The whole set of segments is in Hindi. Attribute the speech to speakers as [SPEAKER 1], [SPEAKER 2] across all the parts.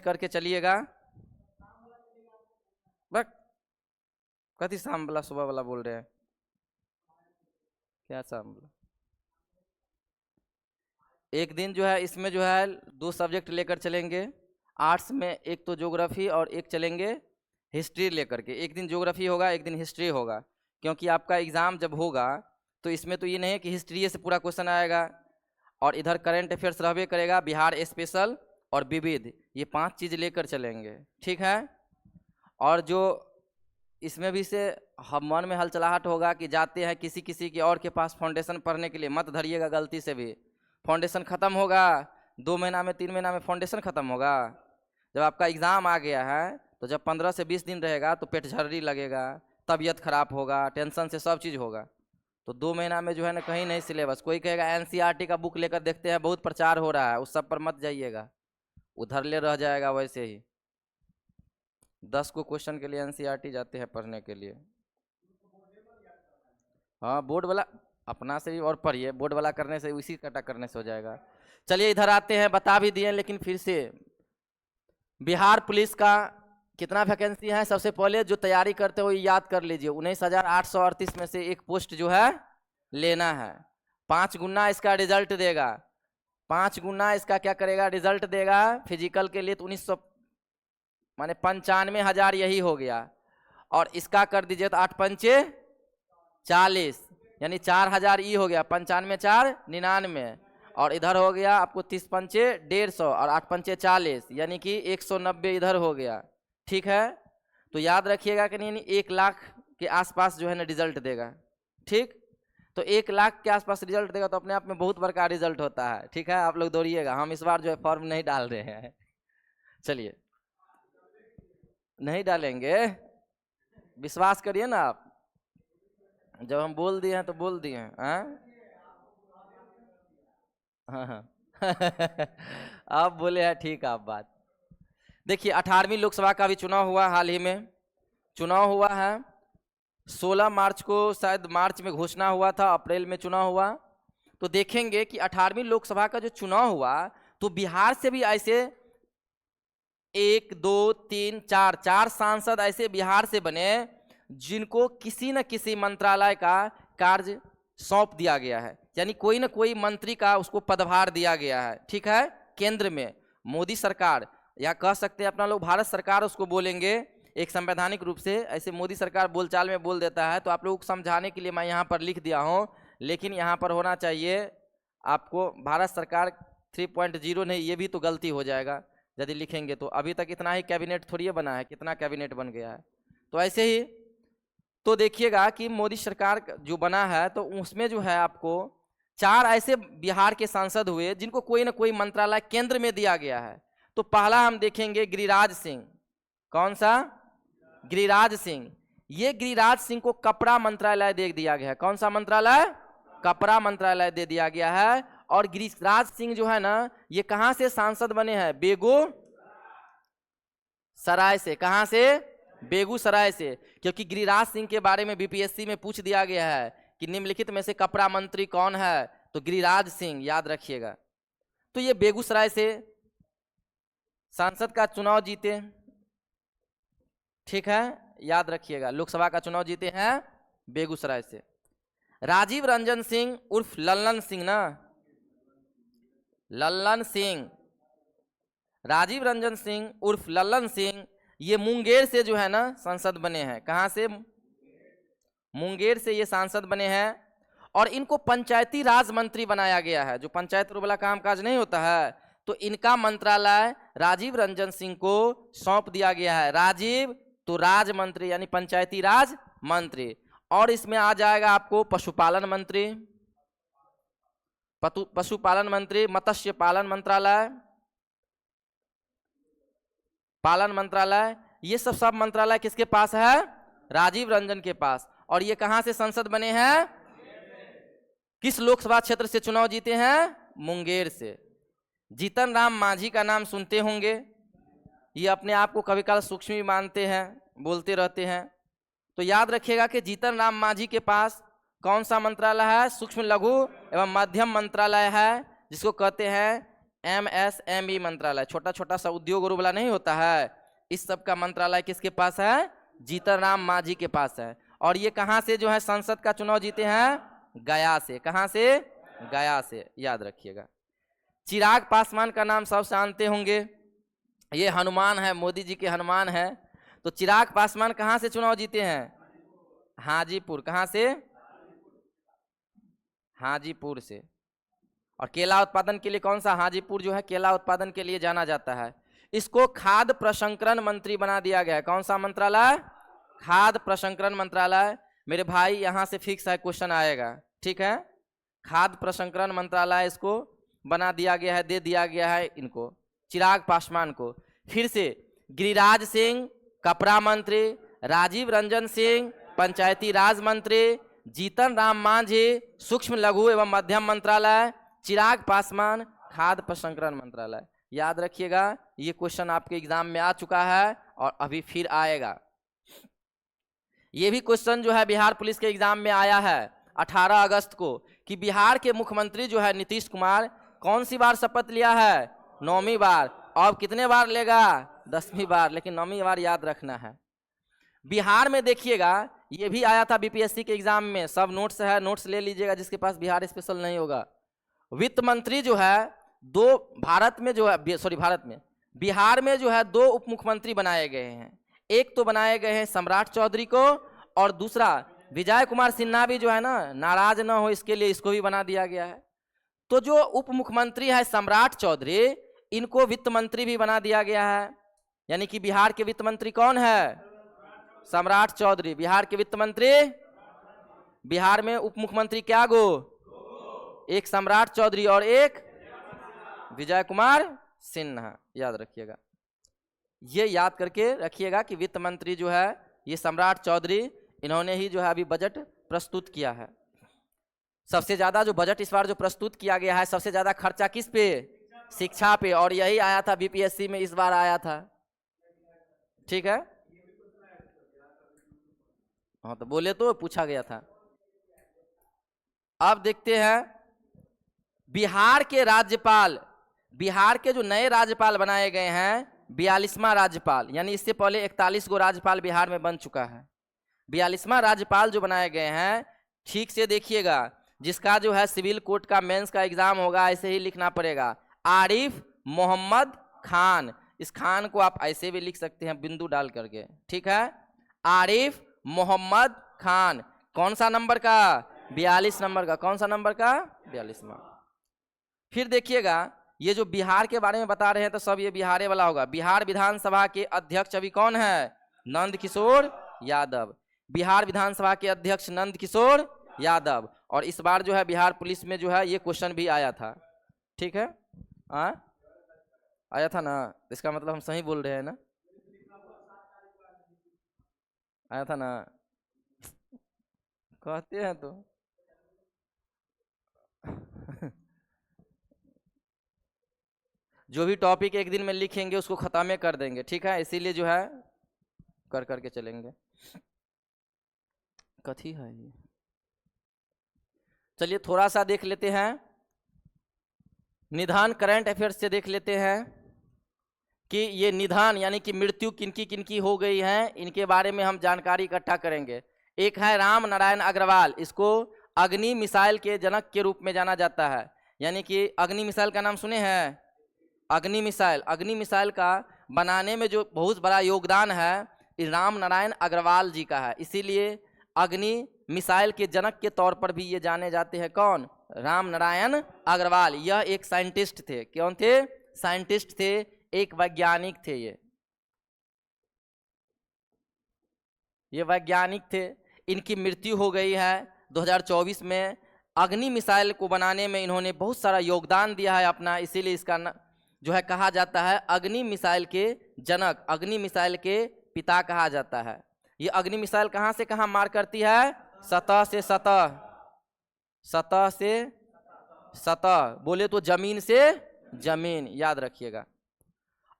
[SPEAKER 1] करके चलिएगा। बस कथी शाम वाला सुबह वाला बोल रहे हैं, क्या शाम वाला? एक दिन जो है इसमें जो है 2 सब्जेक्ट लेकर चलेंगे। आर्ट्स में एक तो ज्योग्राफी और एक चलेंगे हिस्ट्री लेकर के। एक दिन ज्योग्राफी होगा, एक दिन हिस्ट्री होगा, क्योंकि आपका एग्ज़ाम जब होगा तो इसमें तो ये नहीं है कि हिस्ट्री से पूरा क्वेश्चन आएगा, और इधर करंट अफेयर्स रहबे करेगा, बिहार स्पेशल और विविध, ये 5 चीज़ लेकर चलेंगे, ठीक है। और जो इसमें भी से हम मन में हलचलाहट होगा कि जाते हैं किसी किसी के और के पास फाउंडेशन पढ़ने के लिए, मत धरिएगा गलती से भी। फाउंडेशन ख़त्म होगा 2 महीना में, 3 महीना में फाउंडेशन ख़त्म होगा। जब आपका एग्ज़ाम आ गया है तो जब 15 से 20 दिन रहेगा तो पेट झर्री लगेगा, तबीयत खराब होगा, टेंशन से सब चीज़ होगा। तो 2 महीना में जो है ना कहीं नहीं सिलेबस। कोई कहेगा एनसीईआरटी का बुक लेकर देखते हैं, बहुत प्रचार हो रहा है, उस सब पर मत जाइएगा, उधर ले रह जाएगा वैसे ही। 10 को क्वेश्चन के लिए एनसीईआरटी जाते हैं पढ़ने के लिए। हाँ बोर्ड वाला अपना से भी और पढ़िए, बोर्ड वाला करने से उसी कटा करने से हो जाएगा। चलिए इधर आते हैं, बता भी दिए लेकिन फिर से बिहार पुलिस का कितना वैकेंसी है, सबसे पहले जो तैयारी करते हो याद कर लीजिए। 19,838 में से एक पोस्ट जो है लेना है। 5 गुना इसका रिजल्ट देगा, 5 गुना इसका क्या करेगा, रिजल्ट देगा। फिजिकल के लिए तो 1900 माने 95,000 यही हो गया, और इसका कर दीजिए तो 8 पंचे 40, यानी 4,000 ई हो गया, 95 4 99, और इधर हो गया आपको 30 पंचे 150 और 8 पंचे 40, यानी कि 190 इधर हो गया, ठीक है। तो याद रखिएगा कि नहीं 1 लाख के आसपास जो है ना रिजल्ट देगा, ठीक। तो 1 लाख के आसपास रिजल्ट देगा तो अपने आप में बहुत बड़ा रिजल्ट होता है, ठीक है। आप लोग दौड़िएगा, हम इस बार जो है फॉर्म नहीं डाल रहे हैं, चलिए नहीं डालेंगे, विश्वास करिए ना आप, जब हम बोल दिए हैं तो बोल दिए हैं। हाँ हाँ आप बोले हैं, ठीक आप बात। देखिए 18वीं लोकसभा का भी चुनाव हुआ, हाल ही में चुनाव हुआ है। 16 मार्च को शायद, मार्च में घोषणा हुआ था, अप्रैल में चुनाव हुआ। तो देखेंगे कि 18वीं लोकसभा का जो चुनाव हुआ तो बिहार से भी ऐसे 1 2 3 4 सांसद ऐसे बिहार से बने जिनको किसी न किसी मंत्रालय का कार्य सौंप दिया गया है, यानी कोई न कोई मंत्री का उसको पदभार दिया गया है, ठीक है। केंद्र में मोदी सरकार, या कह सकते हैं अपना लोग भारत सरकार उसको बोलेंगे एक संवैधानिक रूप से, ऐसे मोदी सरकार बोलचाल में बोल देता है, तो आप लोगों को समझाने के लिए मैं यहाँ पर लिख दिया हूँ, लेकिन यहाँ पर होना चाहिए आपको भारत सरकार 3.0 नहीं, ये भी तो गलती हो जाएगा यदि लिखेंगे तो। अभी तक इतना ही कैबिनेट थोड़ी बना है, कितना कैबिनेट बन गया है। तो ऐसे ही तो देखिएगा कि मोदी सरकार जो बना है तो उसमें जो है आपको 4 ऐसे बिहार के सांसद हुए जिनको कोई ना कोई मंत्रालय केंद्र में दिया गया है। तो पहला हम देखेंगे गिरिराज सिंह। कौन सा? गिरिराज सिंह। ये गिरिराज सिंह को कपड़ा मंत्रालय दे दिया गया है। कौन सा मंत्रालय? कपड़ा मंत्रालय दे दिया गया है। और गिरिराज सिंह जो है ना, ये कहां से सांसद बने हैं? बेगूसराय से। कहां से? बेगूसराय से। क्योंकि गिरिराज सिंह के बारे में बीपीएससी में पूछ दिया गया है कि निम्नलिखित में से कपड़ा मंत्री कौन है, तो गिरिराज सिंह, याद रखिएगा। तो ये बेगूसराय से सांसद का चुनाव जीते, ठीक है, याद रखिएगा। लोकसभा का चुनाव जीते हैं बेगूसराय से। राजीव रंजन सिंह उर्फ लल्लन सिंह ना, लल्लन सिंह, राजीव रंजन सिंह उर्फ लल्लन सिंह, ये मुंगेर से जो है ना सांसद बने हैं। कहां से? मुंगेर से ये सांसद बने हैं। और इनको पंचायती राज मंत्री बनाया गया है। जो पंचायत वाला काम काज नहीं होता है, तो इनका मंत्रालय राजीव रंजन सिंह को सौंप दिया गया है। राजीव तो राज मंत्री, यानी पंचायती राज मंत्री। और इसमें आ जाएगा आपको पशुपालन मंत्री, पशुपालन मंत्री, मत्स्य पालन मंत्रालय, पालन मंत्रालय, ये सब मंत्रालय किसके पास है? राजीव रंजन के पास। और ये कहां से संसद बने हैं? किस लोकसभा क्षेत्र से चुनाव जीते हैं? मुंगेर से। जीतन राम मांझी का नाम सुनते होंगे। ये अपने आप को कभी काल सूक्ष्म मानते हैं, बोलते रहते हैं। तो याद रखिएगा कि जीतन राम मांझी के पास कौन सा मंत्रालय है? सूक्ष्म लघु एवं मध्यम मंत्रालय है, जिसको कहते हैं MSME मंत्रालय, छोटा छोटा सा उद्योग और वाला नहीं होता है, इस सब का मंत्रालय किसके पास है? जीतन राम मांझी के पास है। और ये कहाँ से जो है संसद का चुनाव जीते हैं? गया से। कहाँ से? गया से, याद रखिएगा। चिराग पासवान का नाम सब जानते होंगे, ये हनुमान है, मोदी जी के हनुमान है। तो चिराग पासवान कहाँ से चुनाव जीते हैं? हाजीपुर। कहाँ से? हाजीपुर से। और केला उत्पादन के लिए कौन सा? हाजीपुर जो है केला उत्पादन के लिए जाना जाता है। इसको खाद्य प्रसंस्करण मंत्री बना दिया गया है। कौन सा मंत्रालय? खाद्य प्रसंस्करण मंत्रालय। मेरे भाई यहाँ से फिक्स है, क्वेश्चन आएगा, ठीक है। खाद्य प्रसंस्करण मंत्रालय इसको बना दिया गया है, दे दिया गया है इनको, चिराग पासवान को। फिर से गिरिराज सिंह कपड़ा मंत्री, राजीव रंजन सिंह पंचायती राज मंत्री, जीतन राम मांझी सूक्ष्म लघु एवं मध्यम मंत्रालय, चिराग पासवान खाद्य प्रसंस्करण मंत्रालय। याद रखिएगा, ये क्वेश्चन आपके एग्जाम में आ चुका है और अभी फिर आएगा। ये भी क्वेश्चन जो है बिहार पुलिस के एग्जाम में आया है 18 अगस्त को, कि बिहार के मुख्यमंत्री जो है नीतीश कुमार कौन सी बार शपथ लिया है? 9वीं बार। अब कितने बार लेगा? 10वीं बार, लेकिन 9वीं बार याद रखना है। बिहार में देखिएगा, ये भी आया था बीपीएससी के एग्जाम में, सब नोट्स है, नोट्स ले लीजिएगा जिसके पास बिहार स्पेशल नहीं होगा। वित्त मंत्री जो है भारत में बिहार में जो है 2 उप मुख्यमंत्री बनाए गए हैं। एक तो बनाए गए हैं सम्राट चौधरी को, और दूसरा विजय कुमार सिन्हा भी जो है ना, नाराज ना हो इसके लिए इसको भी बना दिया गया है। तो जो उप मुख्यमंत्री है सम्राट चौधरी, इनको वित्त मंत्री भी बना दिया गया है। यानी कि बिहार के वित्त मंत्री कौन है? सम्राट चौधरी। बिहार के वित्त मंत्री, बिहार में उप मुख्यमंत्री क्या गो? एक सम्राट चौधरी और एक विजय कुमार सिन्हा। याद रखिएगा, ये याद करके रखिएगा कि वित्त मंत्री जो है ये सम्राट चौधरी, इन्होंने ही जो है अभी बजट प्रस्तुत किया है। सबसे ज्यादा जो बजट इस बार जो प्रस्तुत किया गया है, सबसे ज्यादा खर्चा किस पे? शिक्षा पे। और यही आया था बीपीएससी में, इस बार आया था, ठीक है। हाँ, तो बोले तो पूछा गया था। अब देखते हैं बिहार के राज्यपाल, बिहार के जो नए राज्यपाल बनाए गए हैं, 42वां राज्यपाल, यानी इससे पहले 41 गो राज्यपाल बिहार में बन चुका है। 42वां राज्यपाल जो बनाए गए हैं, ठीक से देखिएगा, जिसका जो है सिविल कोर्ट का मेंस का एग्जाम होगा, ऐसे ही लिखना पड़ेगा, आरिफ मोहम्मद खान। इस खान को आप ऐसे भी लिख सकते हैं बिंदु डाल करके, ठीक है। आरिफ मोहम्मद खान, कौन सा नंबर का? 42 नंबर का। कौन सा नंबर का? 42वां। फिर देखिएगा, ये जो बिहार के बारे में बता रहे हैं तो सब ये बिहारे वाला होगा। बिहार विधानसभा के अध्यक्ष अभी कौन है? नंद किशोर यादव। बिहार विधानसभा के अध्यक्ष नंद किशोर यादव। और इस बार जो है बिहार पुलिस में जो है ये क्वेश्चन भी आया था, ठीक है। आया था ना, इसका मतलब हम सही बोल रहे हैं ना? आया था ना, कहते हैं तो जो भी टॉपिक एक दिन में लिखेंगे उसको खत्म कर देंगे, ठीक है। इसीलिए जो है कर करके चलेंगे। कथी है ये? चलिए थोड़ा सा देख लेते हैं निधन, करंट अफेयर्स से देख लेते हैं कि ये निधन यानी कि मृत्यु किनकी किनकी हो गई है, इनके बारे में हम जानकारी इकट्ठा करेंगे। एक है राम नारायण अग्रवाल, इसको अग्नि मिसाइल के जनक के रूप में जाना जाता है। यानी कि अग्नि मिसाइल का नाम सुने हैं? अग्नि मिसाइल का बनाने में जो बहुत बड़ा योगदान है राम नारायण अग्रवाल जी का है, इसीलिए अग्नि मिसाइल के जनक के तौर पर भी ये जाने जाते हैं। कौन? राम नारायण अग्रवाल। यह एक साइंटिस्ट थे। कौन थे? साइंटिस्ट थे, एक वैज्ञानिक थे। ये वैज्ञानिक थे। इनकी मृत्यु हो गई है 2024 में। अग्नि मिसाइल को बनाने में इन्होंने बहुत सारा योगदान दिया है अपना, इसीलिए इसका जो है कहा जाता है अग्नि मिसाइल के जनक, अग्नि मिसाइल के पिता कहा जाता है। ये अग्नि मिसाइल कहाँ से कहाँ मार करती है? सतह से सतह, सतह से सतह, बोले तो जमीन से जमीन, याद रखिएगा।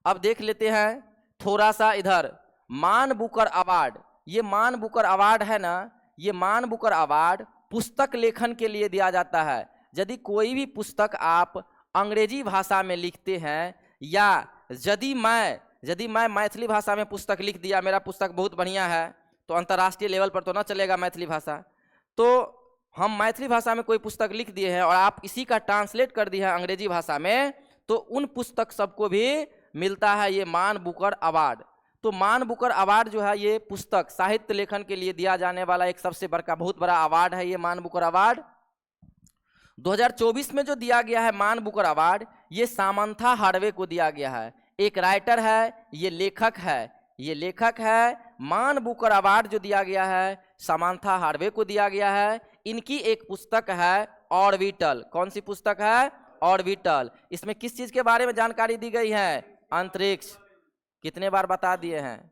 [SPEAKER 1] अब देख लेते हैं थोड़ा सा इधर मान बुकर अवार्ड। ये मान बुकर अवार्ड है ना, ये मान बुकर अवार्ड पुस्तक लेखन के लिए दिया जाता है। यदि कोई भी पुस्तक आप अंग्रेजी भाषा में लिखते हैं, या यदि मैं मैथिली भाषा में पुस्तक लिख दिया, मेरा पुस्तक बहुत बढ़िया है, तो अंतर्राष्ट्रीय लेवल पर तो ना चलेगा मैथिली भाषा, तो हम मैथिली भाषा में कोई पुस्तक लिख दिए हैं और आप इसी का ट्रांसलेट कर दिया है अंग्रेजी भाषा में, तो उन पुस्तक सबको भी मिलता है ये मान बुकर अवार्ड। तो मान बुकर अवार्ड जो है ये पुस्तक साहित्य लेखन के लिए दिया जाने वाला एक सबसे बहुत बड़ा अवार्ड है ये मान बुकर अवार्ड। 2024 में जो दिया गया है मान बुकर अवार्ड, ये सामंथा हार्वे को दिया गया है। एक राइटर है, ये लेखक है। मान बुकर अवार्ड जो दिया गया है सामंथा हार्वे को दिया गया है। इनकी एक पुस्तक है ऑर्बिटल। कौन सी पुस्तक है? ऑर्बिटल। इसमें किस चीज के बारे में जानकारी दी गई है? अंतरिक्ष। कितने बार बता दिए हैं?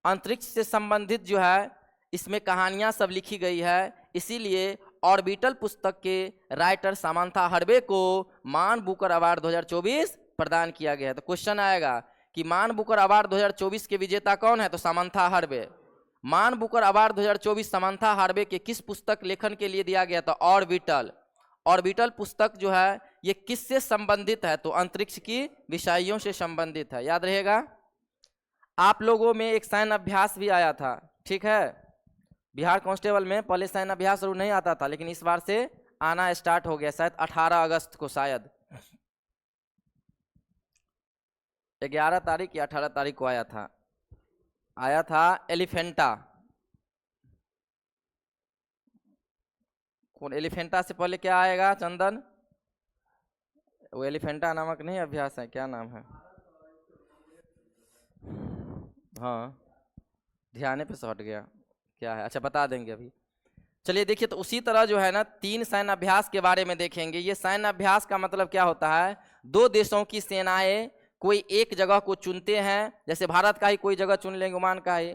[SPEAKER 1] अंतरिक्ष से संबंधित जो है इसमें कहानियां सब लिखी गई है, इसीलिए ऑर्बिटल पुस्तक के राइटर सामंथा हार्वे को मान बुकर अवार्ड 2024 प्रदान किया गया है। तो क्वेश्चन आएगा कि मान बुकर अवार्ड 2024 के विजेता कौन है? तो सामंथा हार्वे। मान बुकर अवार्ड 2024 सामंथा हार्वे के किस पुस्तक लेखन के लिए दिया गया? तो ऑर्बिटल। ऑर्बिटल पुस्तक जो है ये किससे संबंधित है? तो अंतरिक्ष की विषयों से संबंधित है, याद रहेगा। आप लोगों में एक सैन्य अभ्यास भी आया था, ठीक है, बिहार कांस्टेबल में पहले सैन्य अभ्यास जरूर नहीं आता था, लेकिन इस बार से आना स्टार्ट हो गया, शायद 18 अगस्त को, शायद 11 तारीख या 18 तारीख को आया था एलिफेंटा। कौन एलिफेंटा से पहले क्या आएगा चंदन? वो एलिफेंटा नामक नहीं अभ्यास है, क्या नाम है? हाँ, ध्यान पे से हट गया, क्या है? अच्छा बता देंगे अभी। चलिए देखिए, तो उसी तरह जो है ना 3 सैन्य अभ्यास के बारे में देखेंगे। ये सैन्य अभ्यास का मतलब क्या होता है? 2 देशों की सेनाएं कोई एक जगह को चुनते हैं, जैसे भारत का ही कोई जगह चुन लेंगे, ओमान का ही,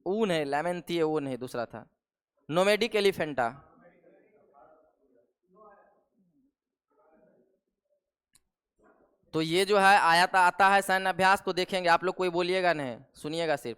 [SPEAKER 1] वो नहीं, लेमेंथी है वो नहीं, दूसरा था नोमेडिक एलिफेंटा। तो ये जो है आता है सैन्य अभ्यास, तो देखेंगे। आप लोग कोई बोलिएगा नहीं, सुनिएगा सिर्फ।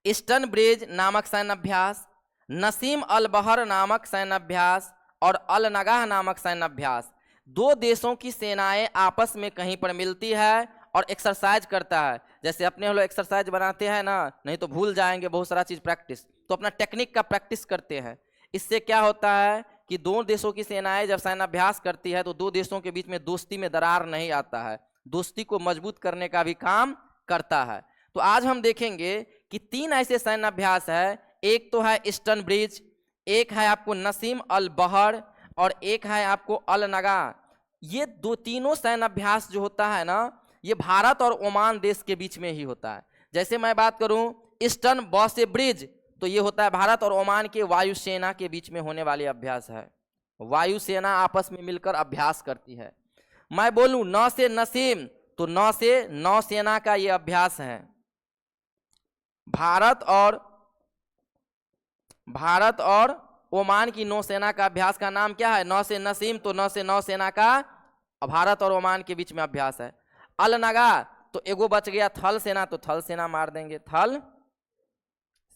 [SPEAKER 1] ईस्टर्न ब्रिज नामक सैन्य अभ्यास, नसीम अल बहर नामक सैन्य अभ्यास और अल नगाह नामक सैन्य अभ्यास। 2 देशों की सेनाएं आपस में कहीं पर मिलती है और एक्सरसाइज करता है। जैसे अपने हम लोग एक्सरसाइज बनाते हैं ना, नहीं तो भूल जाएंगे बहुत सारा चीज प्रैक्टिस, तो अपना टेक्निक का प्रैक्टिस करते हैं। इससे क्या होता है कि 2 देशों की सेनाएं जब सैन्य अभ्यास करती है तो 2 देशों के बीच में दोस्ती में दरार नहीं आता है, दोस्ती को मजबूत करने का भी काम करता है। तो आज हम देखेंगे कि 3 ऐसे सैन्य अभ्यास है। एक तो है ईस्टर्न ब्रिज, एक है आपको नसीम अल बहर और एक है आपको अल नगा। ये तीनों सैन्य अभ्यास जो होता है ना, ये भारत और ओमान देश के बीच में ही होता है। जैसे मैं बात करूं ईस्टर्न बॉसे ब्रिज, तो ये होता है भारत और ओमान के वायुसेना के बीच में होने वाले अभ्यास है। वायुसेना आपस में मिलकर अभ्यास करती है। मैं बोलूं नौ से नसीम, तो नौ से नौसेना का ये अभ्यास है। भारत और ओमान की नौसेना का अभ्यास का नाम क्या है? नौ से नसीम, तो नौ से नौसेना का भारत और ओमान के बीच में अभ्यास है। अल नगा, तो एगो बच गया थल सेना, तो थल सेना मार देंगे, थल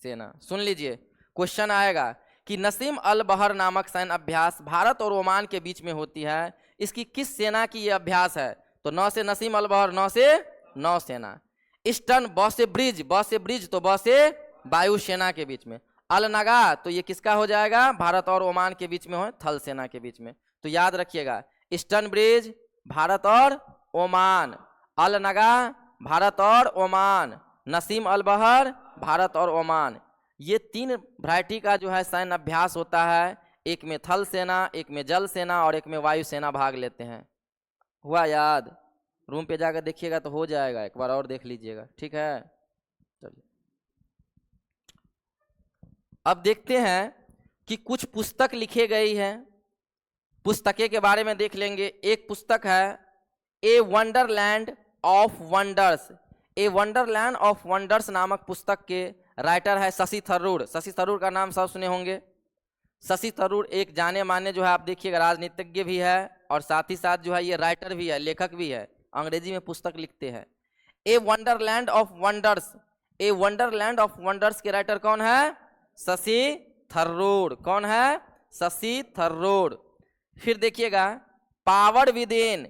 [SPEAKER 1] सेना। सुन लीजिए, क्वेश्चन आएगा कि नसीम अल बहर नामक सैन्य अभ्यास भारत और ओमान के बीच में होती है, इसकी किस सेना की यह अभ्यास है? तो नौ से नसीम अल बहर, नौ से नौसेना। ईस्टर्न बॉसे ब्रिज तो बॉसे वायुसेना के बीच में। अल नगा, तो ये किसका हो जाएगा? भारत और ओमान के बीच में हो, थल सेना के बीच में। तो याद रखिएगा, ईस्टर्न ब्रिज भारत और ओमान, अल नगा भारत और ओमान, नसीम अल बहर भारत और ओमान। ये 3 वैरायटी का जो है सैन्य अभ्यास होता है। एक में थल सेना, एक में जल सेना और एक में वायु सेना भाग लेते हैं। हुआ याद? रूम पे जाकर देखिएगा तो हो जाएगा, एक बार और देख लीजिएगा, ठीक है। चलिए अब देखते हैं कि कुछ पुस्तक लिखे गई हैं, पुस्तकें के बारे में देख लेंगे। एक पुस्तक है a wonderland of wonders. A wonderland of wonders नामक पुस्तक के राइटर है शशि थरूर। शशि थरूर का नाम सब सुने होंगे। शशि थरूर एक जाने माने जो है, आप देखिएगा, राजनीतिज्ञ भी है और साथ ही साथ जो है ये राइटर भी है, लेखक भी है, अंग्रेजी में पुस्तक लिखते हैं। A wonderland of wonders, a wonderland of wonders के राइटर कौन है? शशि थरूर। कौन है? शशि थरूर। फिर देखिएगा power with in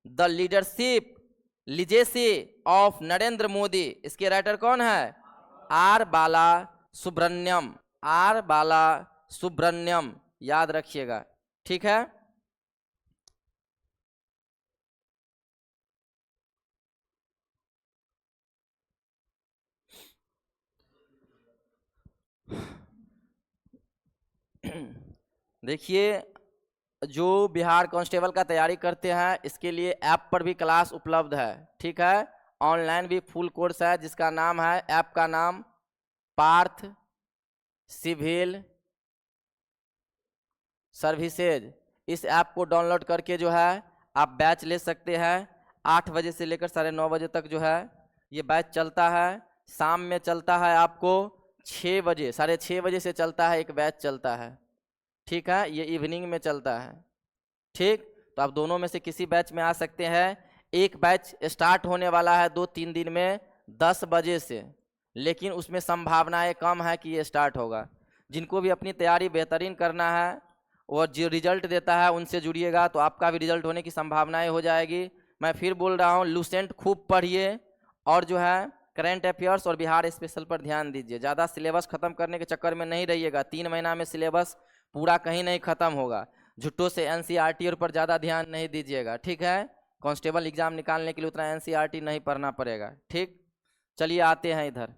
[SPEAKER 1] the leadership legacy of Narendra Modi, इसके राइटर कौन है? आर बाला सुब्रह्मण्यम, आर बाला सुब्रह्मण्यम, याद रखिएगा, ठीक है। देखिए जो बिहार कांस्टेबल का तैयारी करते हैं इसके लिए ऐप पर भी क्लास उपलब्ध है, ठीक है। ऑनलाइन भी फुल कोर्स है जिसका नाम है, ऐप का नाम पार्थ सिविल सर्विसेज। इस ऐप को डाउनलोड करके जो है आप बैच ले सकते हैं। 8 बजे से लेकर 9:30 बजे तक जो है ये बैच चलता है। शाम में चलता है आपको 6 बजे, 6:30 बजे से चलता है, एक बैच चलता है, ठीक है। ये इवनिंग में चलता है, ठीक। तो आप दोनों में से किसी बैच में आ सकते हैं। एक बैच स्टार्ट होने वाला है 2-3 दिन में 10 बजे से, लेकिन उसमें संभावनाएं कम है कि ये स्टार्ट होगा। जिनको भी अपनी तैयारी बेहतरीन करना है और जो रिजल्ट देता है उनसे जुड़िएगा तो आपका भी रिजल्ट होने की संभावनाएं हो जाएगी। मैं फिर बोल रहा हूँ, लूसेंट खूब पढ़िए और जो है करंट अफेयर्स और बिहार स्पेशल पर ध्यान दीजिए। ज़्यादा सिलेबस खत्म करने के चक्कर में नहीं रहिएगा। 3 महीना में सिलेबस पूरा कहीं नहीं खत्म होगा। झुट्टों से एनसीईआरटी और पर ज़्यादा ध्यान नहीं दीजिएगा, ठीक है। कांस्टेबल एग्जाम निकालने के लिए उतना एनसीईआरटी नहीं पढ़ना पड़ेगा, ठीक। चलिए आते हैं इधर।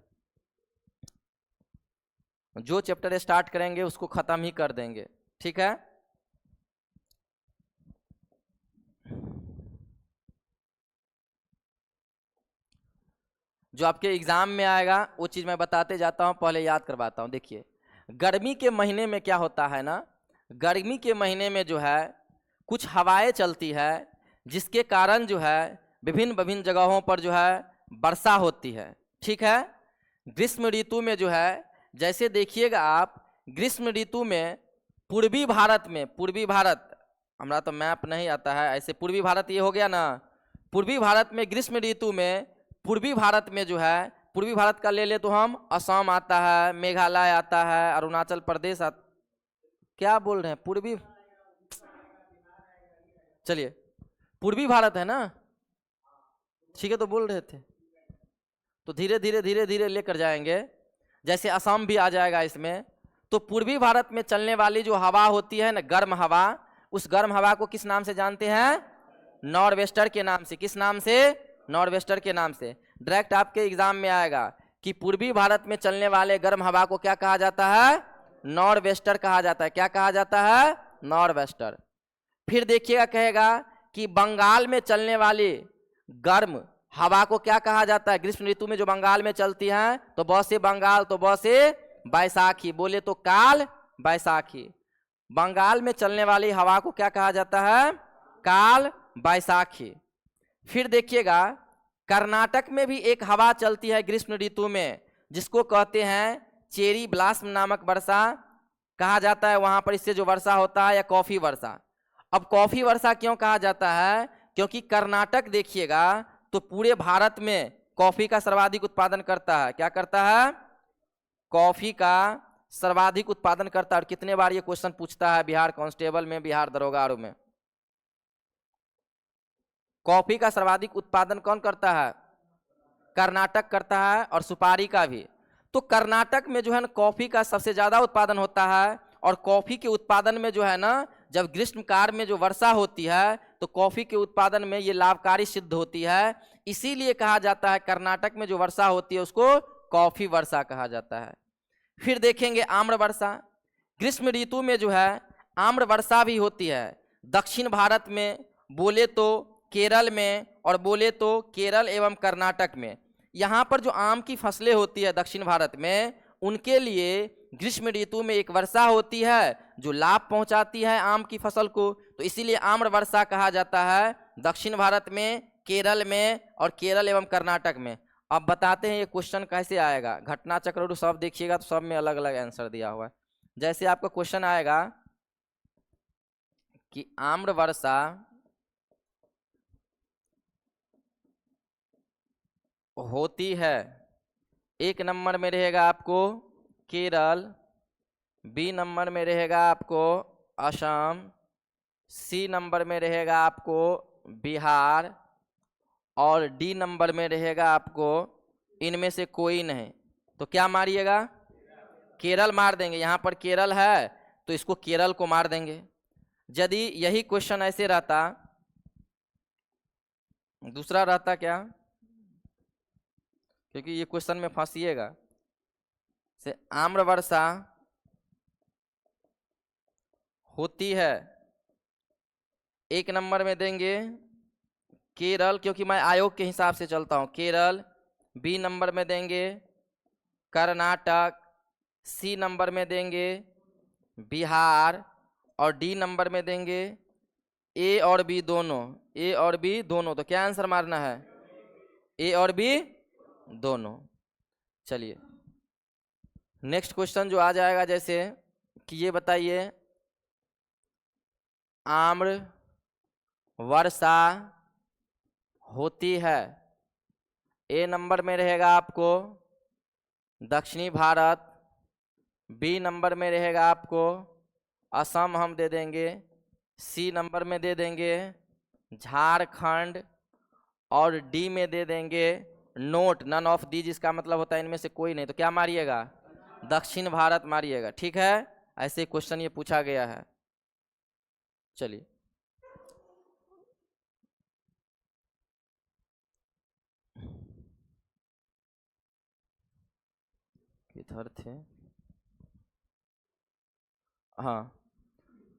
[SPEAKER 1] जो चैप्टर स्टार्ट करेंगे उसको ख़त्म ही कर देंगे, ठीक है। जो आपके एग्जाम में आएगा वो चीज़ मैं बताते जाता हूँ, पहले याद करवाता हूँ। देखिए गर्मी के महीने में क्या होता है ना, गर्मी के महीने में जो है कुछ हवाएं चलती है जिसके कारण जो है विभिन्न विभिन्न जगहों पर जो है वर्षा होती है, ठीक है। ग्रीष्म ऋतु में जो है, जैसे देखिएगा आप ग्रीष्म ऋतु में पूर्वी भारत में, पूर्वी भारत, हमारा तो मैप नहीं आता है, ऐसे पूर्वी भारत ये हो गया ना, पूर्वी भारत में ग्रीष्म ऋतु में पूर्वी भारत में जो है, पूर्वी भारत का ले ले तो हम असम आता है, मेघालय आता है, अरुणाचल प्रदेश क्या बोल रहे हैं पूर्वी, चलिए पूर्वी भारत है ना, ठीक है। तो बोल रहे थे तो धीरे धीरे धीरे धीरे लेकर जाएंगे। जैसे असम भी आ जाएगा इसमें। तो पूर्वी भारत में चलने वाली जो हवा होती है ना, गर्म हवा, उस गर्म हवा को किस नाम से जानते हैं? नॉर्थ वेस्टर के नाम से। किस नाम से? नॉर्थ वेस्टर के नाम से। डायरेक्ट आपके एग्जाम में आएगा कि पूर्वी भारत में चलने वाले गर्म हवा को क्या कहा जाता है? नॉर्थ वेस्टर कहा जाता है। क्या कहा जाता है? North Wester. फिर देखिएगा कहेगा कि बंगाल में चलने वाली गर्म हवा को क्या कहा जाता है? ग्रीष्म ऋतु में जो बंगाल में चलती है, तो ब से बंगाल, तो ब से बैसाखी, बोले तो काल बैसाखी। बंगाल में चलने वाली हवा को क्या कहा जाता है? काल बैसाखी। फिर देखिएगा कर्नाटक में भी एक हवा चलती है ग्रीष्म ऋतु में, जिसको कहते हैं चेरी ब्लास्म नामक वर्षा कहा जाता है। वहां पर इससे जो वर्षा होता है, या कॉफी वर्षा। अब कॉफी वर्षा क्यों कहा जाता है? क्योंकि कर्नाटक देखिएगा तो पूरे भारत में कॉफी का सर्वाधिक उत्पादन करता है। क्या करता है? कॉफी का सर्वाधिक उत्पादन करता है। और कितने बार ये क्वेश्चन पूछता है बिहार कांस्टेबल में, बिहार दरोगारों में। कॉफी का सर्वाधिक उत्पादन कौन करता है? कर्नाटक करता है, और सुपारी का भी। तो कर्नाटक में जो है ना कॉफी का सबसे ज्यादा उत्पादन होता है। और कॉफी के उत्पादन में जो है ना, जब ग्रीष्म काल में जो वर्षा होती है तो कॉफी के उत्पादन में ये लाभकारी सिद्ध होती है। इसीलिए कहा जाता है कर्नाटक में जो वर्षा होती है उसको कॉफी वर्षा कहा जाता है। फिर देखेंगे आम्र वर्षा। ग्रीष्म ऋतु में जो है आम्र वर्षा भी होती है। दक्षिण भारत में बोले तो केरल में, और बोले तो केरल एवं कर्नाटक में, यहाँ पर जो आम की फसलें होती है दक्षिण भारत में, उनके लिए ग्रीष्म ऋतु में एक वर्षा होती है जो लाभ पहुंचाती है आम की फसल को। तो इसीलिए आम्र वर्षा कहा जाता है दक्षिण भारत में, केरल में, और केरल एवं कर्नाटक में। अब बताते हैं ये क्वेश्चन कैसे आएगा। घटना चक्र सब देखिएगा तो सब में अलग अलग आंसर दिया हुआ है। जैसे आपका क्वेश्चन आएगा कि आम्र वर्षा होती है, 1 नंबर में रहेगा आपको केरल, बी नंबर में रहेगा आपको असम, सी नंबर में रहेगा आपको बिहार, और डी नंबर में रहेगा आपको इनमें से कोई नहीं, तो क्या मारिएगा? केरल मार देंगे। यहाँ पर केरल है तो इसको केरल को मार देंगे। यदि यही क्वेश्चन ऐसे रहता, दूसरा रहता क्या, क्योंकि ये क्वेश्चन में फंसिएगा, से आम्र वर्षा होती है, एक नंबर में देंगे केरल, क्योंकि मैं आयोग के हिसाब से चलता हूं, केरल। बी नंबर में देंगे कर्नाटक, सी नंबर में देंगे बिहार, और डी नंबर में देंगे ए और बी दोनों, ए और बी दोनों। तो क्या आंसर मारना है? ए और बी दोनों। चलिए नेक्स्ट क्वेश्चन जो आ जाएगा, जैसे कि ये बताइए आम्र वर्षा होती है, ए नंबर में रहेगा आपको दक्षिणी भारत, बी नंबर में रहेगा आपको असम हम दे देंगे, सी नंबर में दे देंगे झारखंड, और डी में दे देंगे नोट नन ऑफ दी, जिसका मतलब होता है इनमें से कोई नहीं। तो क्या मारिएगा? दक्षिण भारत मारिएगा। ठीक है, ऐसे क्वेश्चन ये पूछा गया है। चलिए किधर थे? हाँ,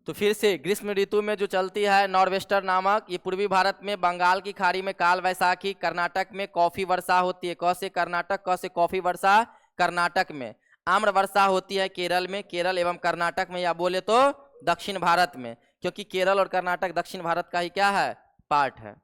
[SPEAKER 1] तो फिर से ग्रीष्म ऋतु में जो चलती है नॉर्वेस्टर नामक, ये पूर्वी भारत में बंगाल की खाड़ी में काल वैसाखी, कर्नाटक में कॉफी वर्षा होती है, क से कर्नाटक, क से कॉफी वर्षा कर्नाटक में। आम्र वर्षा होती है केरल में, केरल एवं कर्नाटक में, या बोले तो दक्षिण भारत में, क्योंकि केरल और कर्नाटक दक्षिण भारत का ही क्या है? पार्ट है।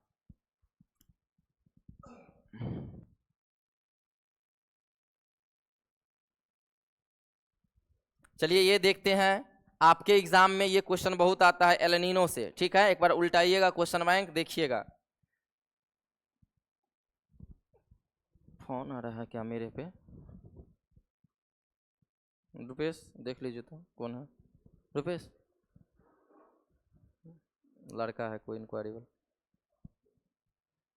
[SPEAKER 1] चलिए ये देखते हैं, आपके एग्जाम में ये क्वेश्चन बहुत आता है एल-नीनो से। ठीक है, एक बार उल्टाइएगा क्वेश्चन बैंक, देखिएगा। फोन आ रहा है क्या मेरे पे? रुपेश देख लीजिए तो कौन है। रुपेश, लड़का है कोई इंक्वायरी।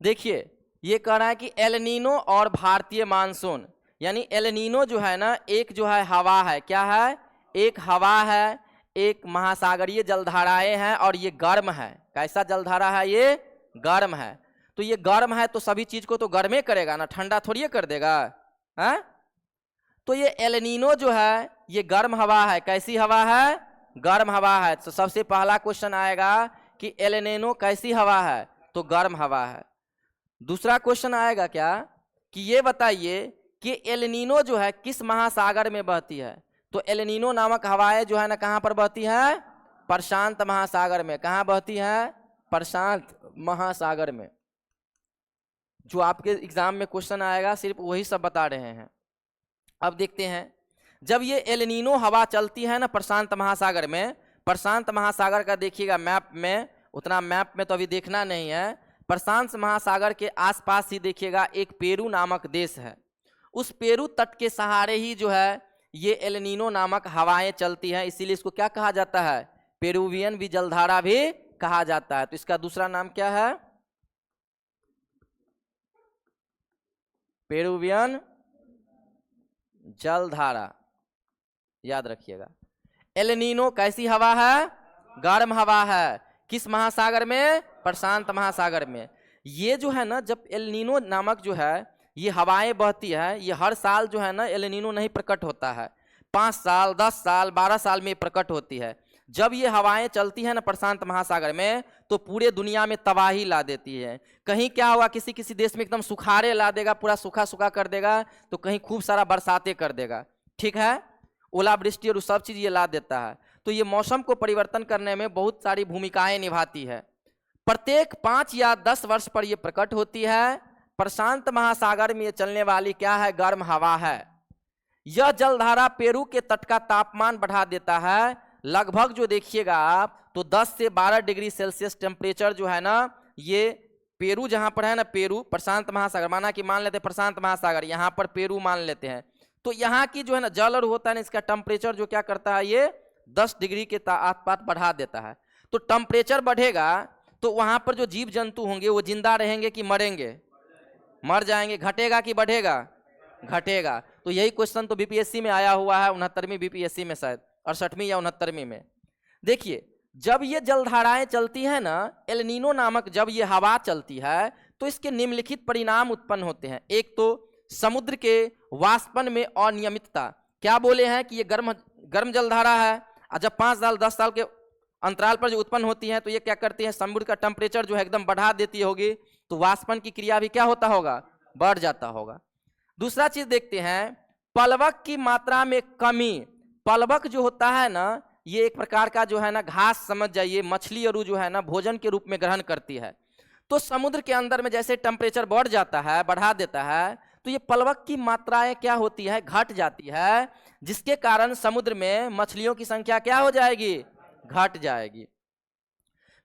[SPEAKER 1] देखिए ये कह रहा है कि एल-नीनो और भारतीय मानसून, यानी एल-नीनो जो है ना, एक जो है हवा है, क्या है? एक हवा है, एक महासागरीय जलधाराएं हैं, और ये गर्म है। कैसा जलधारा है? ये गर्म है। तो ये गर्म है तो सभी चीज को तो गर्मे करेगा ना, ठंडा थोड़ी कर देगा है? तो ये एल-नीनो जो है ये गर्म हवा है। कैसी हवा है? गर्म हवा है। तो सबसे पहला क्वेश्चन आएगा कि एल-नीनो कैसी हवा है? तो गर्म हवा है। दूसरा क्वेश्चन आएगा क्या कि ये बताइए कि एल-नीनो जो है किस महासागर में बहती है? तो एल-नीनो नामक हवाएं जो है ना कहां पर बहती हैं? प्रशांत महासागर में। कहां बहती हैं? प्रशांत महासागर में। जो आपके एग्जाम में क्वेश्चन आएगा सिर्फ वही सब बता रहे हैं। अब देखते हैं, जब ये एल-नीनो हवा चलती है ना प्रशांत महासागर में, प्रशांत महासागर का देखिएगा मैप में, उतना मैप में तो अभी देखना नहीं है, प्रशांत महासागर के आसपास ही देखिएगा एक पेरू नामक देश है। उस पेरू तट के सहारे ही जो है ये एल-नीनो नामक हवाएं चलती हैं, इसीलिए इसको क्या कहा जाता है? पेरुवियन भी जलधारा भी कहा जाता है। तो इसका दूसरा नाम क्या है? पेरुवियन जलधारा, याद रखिएगा। एल-नीनो कैसी हवा है? गर्म हवा है। किस महासागर में? प्रशांत महासागर में। ये जो है ना, जब एल-नीनो नामक जो है ये हवाएं बहती है, ये हर साल जो है ना एल-नीनो नहीं प्रकट होता है, 5 साल 10 साल 12 साल में प्रकट होती है। जब ये हवाएं चलती हैं ना प्रशांत महासागर में, तो पूरे दुनिया में तबाही ला देती है। कहीं क्या हुआ, किसी किसी देश में एकदम सुखाड़े ला देगा, पूरा सूखा सूखा कर देगा, तो कहीं खूब सारा बरसातें कर देगा। ठीक है, ओलावृष्टि और सब चीज ये ला देता है। तो ये मौसम को परिवर्तन करने में बहुत सारी भूमिकाएं निभाती है। प्रत्येक 5 या 10 वर्ष पर यह प्रकट होती है। प्रशांत महासागर में ये चलने वाली क्या है? गर्म हवा है। यह जलधारा पेरू के तट का तापमान बढ़ा देता है। लगभग जो देखिएगा आप, तो 10 से 12 डिग्री सेल्सियस टेम्परेचर जो है ना, ये पेरू जहां पर है ना, पेरू प्रशांत महासागर, माना कि मान लेते हैं प्रशांत महासागर, यहां पर पेरू मान लेते हैं, तो यहाँ की जो है ना जल और होता है ना, इसका टेम्परेचर जो क्या करता है, ये 10 डिग्री के आसपास बढ़ा देता है। तो टेम्परेचर बढ़ेगा तो वहां पर जो जीव जंतु होंगे वो जिंदा रहेंगे कि मरेंगे? मर जाएंगे। घटेगा कि बढ़ेगा? घटेगा। तो यही क्वेश्चन तो बीपीएससी में आया हुआ है, 69वीं बीपीएससी में, शायद 68वीं या 69वीं में। देखिए, जब ये जलधाराएं चलती है ना, एल नीनो नामक जब ये हवा चलती है तो इसके निम्नलिखित परिणाम उत्पन्न होते हैं। एक तो समुद्र के वाष्पन में अनियमितता। क्या बोले हैं कि ये गर्म जलधारा है, और जब 5 साल 10 साल के अंतराल पर जो उत्पन्न होती है तो ये क्या करती है, समुद्र का टेम्परेचर जो है एकदम बढ़ा देती होगी, तो वाष्पन की क्रिया भी क्या होता होगा, बढ़ जाता होगा। दूसरा चीज देखते हैं, पलवक की मात्रा में कमी। पलवक जो होता है ना, ये एक प्रकार का जो है ना घास समझ जाइए, मछली और जो है ना भोजन के रूप में ग्रहण करती है। तो समुद्र के अंदर में जैसे टेम्परेचर बढ़ जाता है, बढ़ा देता है, तो ये पलवक की मात्राएं क्या होती है, घट जाती है, जिसके कारण समुद्र में मछलियों की संख्या क्या हो जाएगी, घट जाएगी।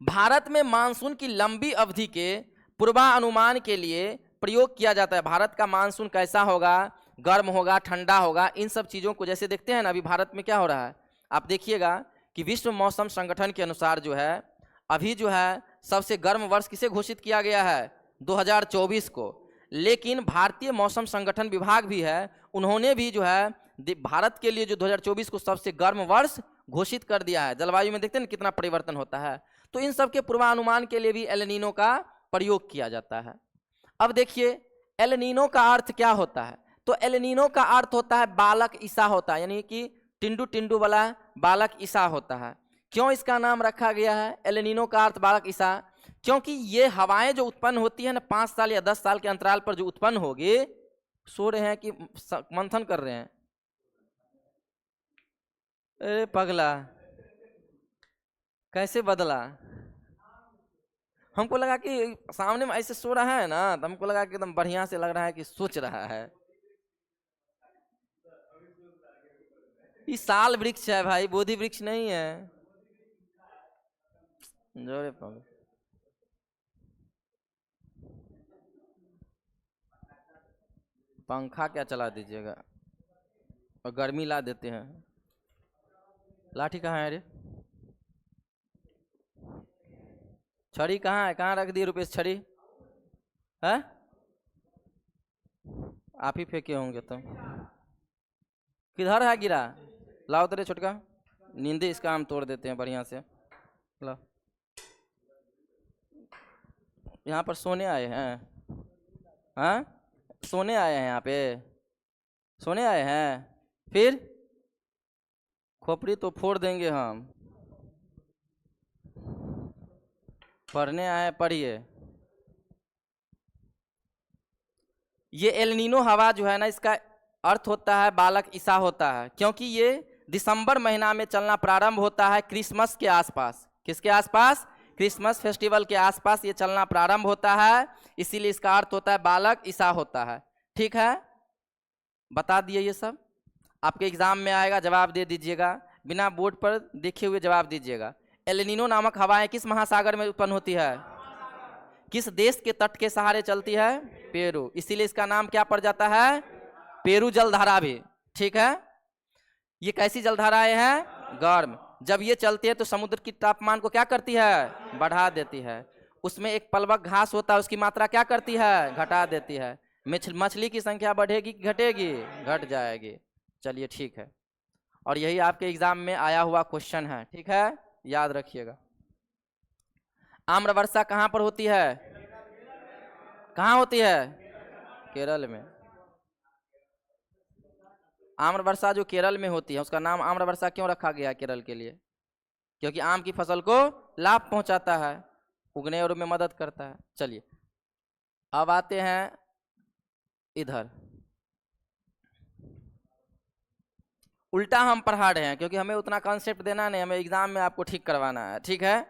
[SPEAKER 1] भारत में मानसून की लंबी अवधि के पूर्वानुमान के लिए प्रयोग किया जाता है। भारत का मानसून कैसा होगा, गर्म होगा, ठंडा होगा, इन सब चीज़ों को जैसे देखते हैं ना, अभी भारत में क्या हो रहा है, आप देखिएगा कि विश्व मौसम संगठन के अनुसार जो है अभी जो है सबसे गर्म वर्ष किसे घोषित किया गया है, 2024 को। लेकिन भारतीय मौसम संगठन विभाग भी है, उन्होंने भी जो है भारत के लिए जो 2024 को सबसे गर्म वर्ष घोषित कर दिया है। जलवायु में देखते हैं ना कितना परिवर्तन होता है, तो इन सब के पूर्वानुमान के लिए भी एल नीनो का प्रयोग किया जाता है। अब देखिए एल नीनो का अर्थ क्या होता है, तो एल नीनो का अर्थ होता है बालक ईसा होता है, यानी कि टिंडू टिंडू वाला बालक ईसा होता है। क्यों इसका नाम रखा गया है एल नीनो का अर्थ बालक ईसा? क्योंकि ये हवाएं जो उत्पन्न होती है ना 5 साल या 10 साल के अंतराल पर जो उत्पन्न होगी, सो रहे हैं कि मंथन कर रहे हैं? अरे पगला, कैसे बदला? हमको लगा कि सामने में ऐसे सो रहा है ना, तो हमको लगा कि एकदम बढ़िया से लग रहा है कि सोच रहा है। ये साल वृक्ष है भाई, बोधि वृक्ष नहीं है। जोरे पगला, पंखा क्या चला दीजिएगा, और गर्मी ला देते हैं। लाठी कहाँ है रे? छड़ी कहाँ है, कहाँ रख दिए रुपेश छड़ी? है आप ही फेंके होंगे तो। किधर है गिरा? लाओ तेरे छोटका, नींदे इसका हम तोड़ देते हैं बढ़िया से। लो, यहाँ पर सोने आए हैं? हाँ, सोने आए हैं यहाँ पे? सोने आए हैं? फिर खोपड़ी तो फोड़ देंगे हम। पढ़ने आए, पढ़िए। ये एल नीनो हवा जो है ना, इसका अर्थ होता है बालक ईसा होता है, क्योंकि ये दिसंबर महीना में चलना प्रारंभ होता है क्रिसमस के आसपास। किसके आसपास? क्रिसमस फेस्टिवल के आसपास ये चलना प्रारंभ होता है, इसीलिए इसका अर्थ होता है बालक ईसा होता है। ठीक है, बता दिए ये सब, आपके एग्जाम में आएगा, जवाब दे दीजिएगा, बिना बोर्ड पर देखे हुए जवाब दीजिएगा। एल नीनो नामक हवाएं किस महासागर में उत्पन्न होती है? किस देश के तट के सहारे चलती है? पेरू, इसीलिए इसका नाम क्या पड़ जाता है? पेरू जलधारा भी। ठीक है, ये कैसी जलधाराएं हैं? गर्म। जब ये चलती है तो समुद्र की तापमान को क्या करती है? बढ़ा देती है। उसमें एक पलवक घास होता है, उसकी मात्रा क्या करती है? घटा देती है। मछली की संख्या बढ़ेगी कि घटेगी? घट जाएगी। चलिए ठीक है, और यही आपके एग्जाम में आया हुआ क्वेश्चन है। ठीक है, याद रखिएगा। आम्र वर्षा कहाँ पर होती है? कहाँ होती है? केरल में। आम्र वर्षा जो केरल में होती है, उसका नाम आम्र वर्षा क्यों रखा गया केरल के लिए? क्योंकि आम की फसल को लाभ पहुंचाता है, उगने और में मदद करता है। चलिए अब आते हैं इधर, उल्टा हम पढ़ा रहे हैं, क्योंकि हमें उतना कॉन्सेप्ट देना नहीं, हमें एग्जाम में आपको ठीक करवाना है। ठीक है,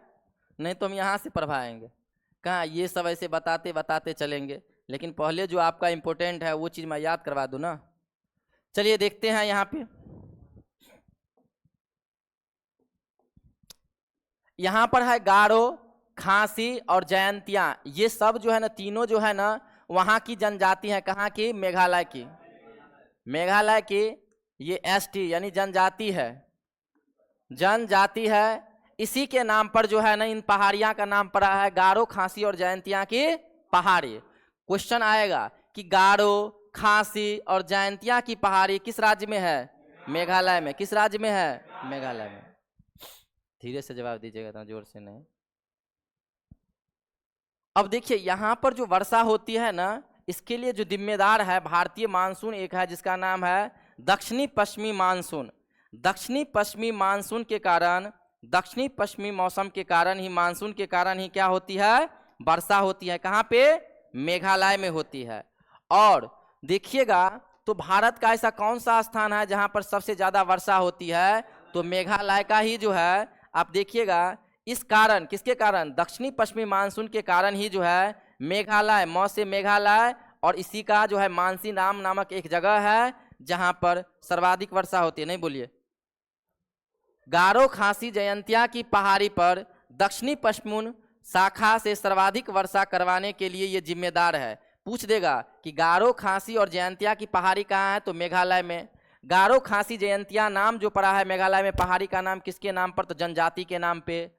[SPEAKER 1] नहीं तो हम यहाँ से पढ़वाएंगे कहाँ, ये सब ऐसे बताते बताते चलेंगे, लेकिन पहले जो आपका इम्पोर्टेंट है वो चीज़ मैं याद करवा दूँ ना। चलिए देखते हैं यहाँ पे, यहाँ पर है गारो, खासी और जयंतिया। ये सब जो है ना, तीनों जो है ना वहाँ की जनजाति है। कहाँ की? मेघालय की। मेघालय की ये एसटी यानी जनजाति है, जनजाति है। इसी के नाम पर जो है ना इन पहाड़ियां का नाम पड़ा है गारो, खासी और जयंतिया की पहाड़ी। क्वेश्चन आएगा कि गारो, खासी और जयंतिया की पहाड़ी किस राज्य में है? मेघालय में। किस राज्य में है? मेघालय में। धीरे से जवाब दीजिएगा, इतना जोर से नहीं। अब देखिए यहां पर जो वर्षा होती है ना, इसके लिए जो जिम्मेदार है भारतीय मानसून एक है जिसका नाम है दक्षिणी पश्चिमी मानसून। दक्षिणी पश्चिमी मानसून के कारण, दक्षिणी पश्चिमी मौसम के कारण ही, मानसून के कारण ही क्या होती है? वर्षा होती है। कहाँ पे? मेघालय में होती है। और देखिएगा तो भारत का ऐसा कौन सा स्थान है जहां पर सबसे ज्यादा वर्षा होती है? तो मेघालय का ही जो है। आप देखिएगा इस कारण, किसके कारण? दक्षिणी पश्चिमी मानसून के कारण ही जो है मेघालय, मौ से मेघालय, और इसी का जो है मानसी राम नामक एक जगह है जहां पर सर्वाधिक वर्षा होती है। नहीं बोलिए। गारो, खासी, जयंतिया की पहाड़ी पर दक्षिणी पश्चिमी शाखा से सर्वाधिक वर्षा करवाने के लिए ये जिम्मेदार है। पूछ देगा कि गारो, खासी और जयंतिया की पहाड़ी कहाँ है? तो मेघालय में। गारो, खासी, जयंतिया नाम जो पड़ा है मेघालय में, पहाड़ी का नाम किसके नाम पर? तो जनजाति के नाम पे।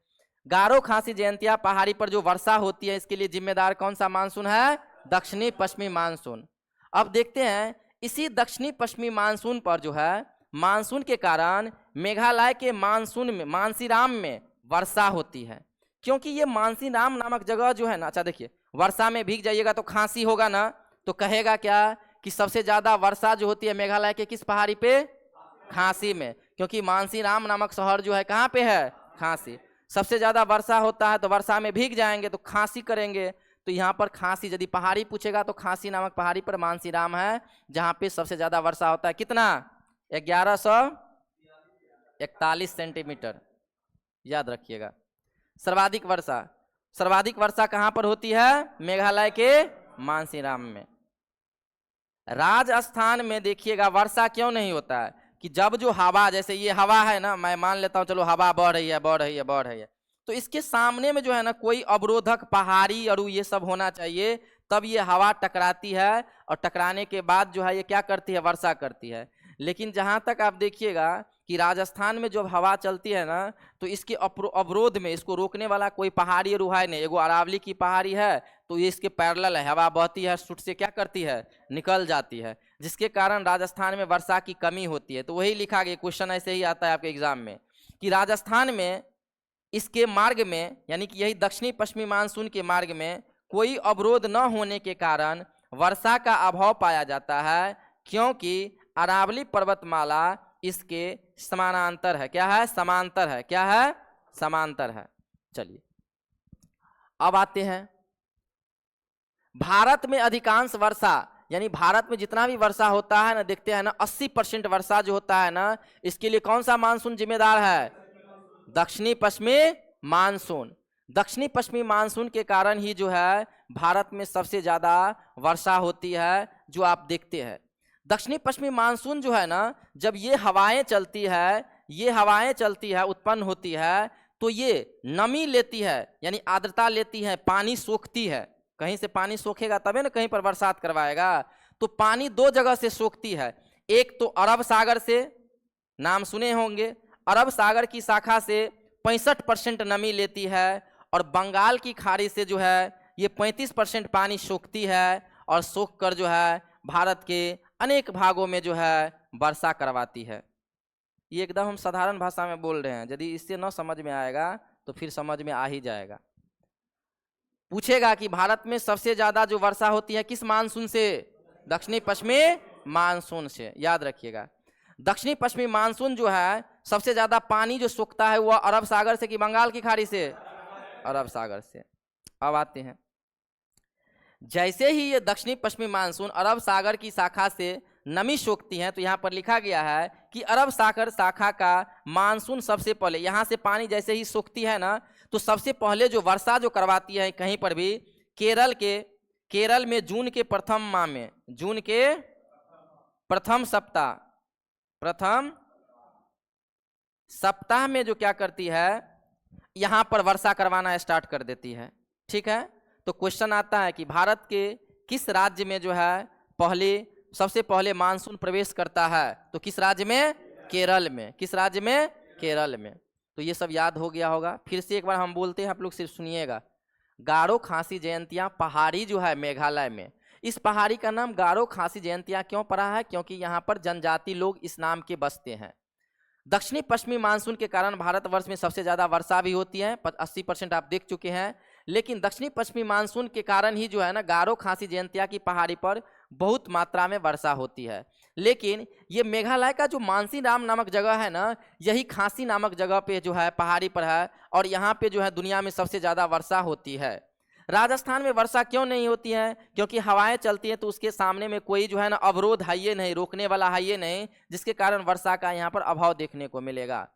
[SPEAKER 1] गारो, खासी, जयंतिया पहाड़ी पर जो वर्षा होती है इसके लिए जिम्मेदार कौन सा मानसून है? दक्षिणी पश्चिमी मानसून। अब देखते हैं इसी दक्षिणी पश्चिमी मानसून पर जो है, मानसून के कारण मेघालय के मानसून में, मानसीराम में वर्षा होती है। क्योंकि ये मानसीराम नामक जगह जो है ना, अच्छा देखिए, वर्षा में भीग जाइएगा तो खांसी होगा ना, तो कहेगा क्या कि सबसे ज्यादा वर्षा जो होती है मेघालय के किस पहाड़ी पे? खांसी में। क्योंकि मानसीराम नामक शहर जो है कहाँ पे है? खांसी। सबसे ज्यादा वर्षा होता है तो वर्षा में भीग जाएंगे तो खांसी करेंगे। तो यहाँ पर खांसी, यदि पहाड़ी पूछेगा तो खांसी नामक पहाड़ी पर मानसीराम है जहाँ पे सबसे ज्यादा वर्षा होता है। कितना? 1141 सेंटीमीटर, याद रखिएगा। सर्वाधिक वर्षा, सर्वाधिक वर्षा कहाँ पर होती है? मेघालय के मानसीराम में। राजस्थान में देखिएगा वर्षा क्यों नहीं होता है कि जब जो हवा, जैसे ये हवा है ना, मैं मान लेता हूँ चलो हवा बढ़ रही है, बढ़ रही है, बढ़ रही है, तो इसके सामने में जो है ना कोई अवरोधक, पहाड़ी और ये सब होना चाहिए, तब ये हवा टकराती है और टकराने के बाद जो है ये क्या करती है? वर्षा करती है। लेकिन जहाँ तक आप देखिएगा कि राजस्थान में जब हवा चलती है ना, तो इसके अवरोध में, इसको रोकने वाला कोई पहाड़ी रुहाई नहीं। एगो अरावली की पहाड़ी है तो ये इसके पैरेलल है, हवा बहती है, सुट से क्या करती है? निकल जाती है, जिसके कारण राजस्थान में वर्षा की कमी होती है। तो वही लिखा गया, क्वेश्चन ऐसे ही आता है आपके एग्जाम में कि राजस्थान में इसके मार्ग में, यानी कि यही दक्षिणी पश्चिमी मानसून के मार्ग में कोई अवरोध न होने के कारण वर्षा का अभाव पाया जाता है, क्योंकि अरावली पर्वतमाला इसके समानांतर है। क्या है? समांतर है। क्या है? समांतर है। चलिए अब आते हैं भारत में अधिकांश वर्षा, यानी भारत में जितना भी वर्षा होता है ना, देखते हैं ना 80% वर्षा जो होता है ना, इसके लिए कौन सा मानसून जिम्मेदार है? दक्षिणी पश्चिमी मानसून। दक्षिणी पश्चिमी मानसून के कारण ही जो है भारत में सबसे ज्यादा वर्षा होती है, जो आप देखते हैं। दक्षिणी पश्चिमी मानसून जो है ना, जब ये हवाएं चलती है, ये हवाएं चलती है, उत्पन्न होती है, तो ये नमी लेती है, यानी आर्द्रता लेती है, पानी सोखती है। कहीं से पानी सोखेगा तबे ना कहीं पर बरसात करवाएगा। तो पानी दो जगह से सोखती है, एक तो अरब सागर से, नाम सुने होंगे, अरब सागर की शाखा से 65% नमी लेती है, और बंगाल की खाड़ी से जो है ये 35% पानी सोखती है, और सोख कर जो है भारत के अनेक भागों में जो है वर्षा करवाती है। ये एकदम हम साधारण भाषा में बोल रहे हैं, यदि इससे न समझ में आएगा तो फिर समझ में आ ही जाएगा। पूछेगा कि भारत में सबसे ज्यादा जो वर्षा होती है किस मानसून से? दक्षिणी पश्चिमी मानसून से। याद रखिएगा, दक्षिणी पश्चिमी मानसून जो है सबसे ज्यादा पानी जो सोखता है वह अरब सागर से कि बंगाल की खाड़ी से? अरब सागर से। अब आते हैं, जैसे ही ये दक्षिणी पश्चिमी मानसून अरब सागर की शाखा से नमी सोखती है, तो यहाँ पर लिखा गया है कि अरब सागर शाखा का मानसून सबसे पहले, यहाँ से पानी जैसे ही सोखती है ना, तो सबसे पहले जो वर्षा जो करवाती है कहीं पर भी, केरल में जून के प्रथम माह में, जून के प्रथम सप्ताह में जो क्या करती है, यहाँ पर वर्षा करवाना स्टार्ट कर देती है। ठीक है, तो क्वेश्चन आता है कि भारत के किस राज्य में जो है सबसे पहले मानसून प्रवेश करता है? तो किस राज्य में? केरल में। किस राज्य में? केरल में। तो ये सब याद हो गया होगा। फिर से एक बार हम बोलते हैं, आप लोग सिर्फ सुनिएगा। गारो खासी जयंतिया पहाड़ी जो है मेघालय में, इस पहाड़ी का नाम गारो खासी जयंतिया क्यों पड़ा है? क्योंकि यहाँ पर जनजाति लोग इस नाम के बसते हैं। दक्षिणी पश्चिमी मानसून के कारण भारतवर्ष में सबसे ज़्यादा वर्षा भी होती है, 80% आप देख चुके हैं। लेकिन दक्षिणी पश्चिमी मानसून के कारण ही जो है ना गारो खासी जयंतिया की पहाड़ी पर बहुत मात्रा में वर्षा होती है। लेकिन ये मेघालय का जो मानसीराम नामक जगह है ना, यही खासी नामक जगह पे जो है पहाड़ी पर है, और यहाँ पे जो है दुनिया में सबसे ज़्यादा वर्षा होती है। राजस्थान में वर्षा क्यों नहीं होती है? क्योंकि हवाएं चलती हैं, तो उसके सामने में कोई जो है ना अवरोध है ये नहीं, रोकने वाला है ये नहीं, जिसके कारण वर्षा का यहाँ पर अभाव देखने को मिलेगा।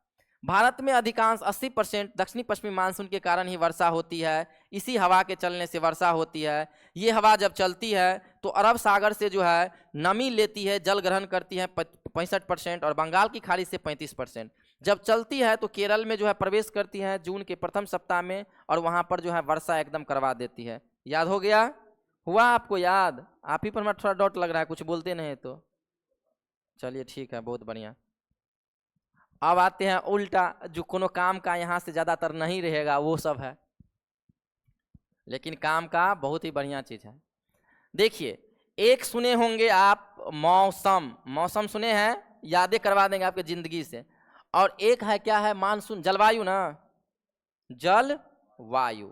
[SPEAKER 1] भारत में अधिकांश 80% दक्षिणी पश्चिमी मानसून के कारण ही वर्षा होती है। इसी हवा के चलने से वर्षा होती है। ये हवा जब चलती है तो अरब सागर से जो है नमी लेती है, जल ग्रहण करती है 65%, और बंगाल की खाड़ी से 35%। जब चलती है तो केरल में जो है प्रवेश करती है जून के प्रथम सप्ताह में, और वहाँ पर जो है वर्षा एकदम करवा देती है। याद हो गया? हुआ आपको याद? आप ही पर मैं थोड़ा डाउट लग रहा है, कुछ बोलते नहीं तो। चलिए ठीक है, बहुत बढ़िया। अब आते हैं उल्टा, जो कोनो काम का यहाँ से ज़्यादातर नहीं रहेगा वो सब है, लेकिन काम का बहुत ही बढ़िया चीज़ है। देखिए, एक सुने होंगे आप मौसम, मौसम सुने हैं, यादें करवा देंगे आपके ज़िंदगी से। और एक है क्या है? मानसून, जलवायु ना, जलवायु।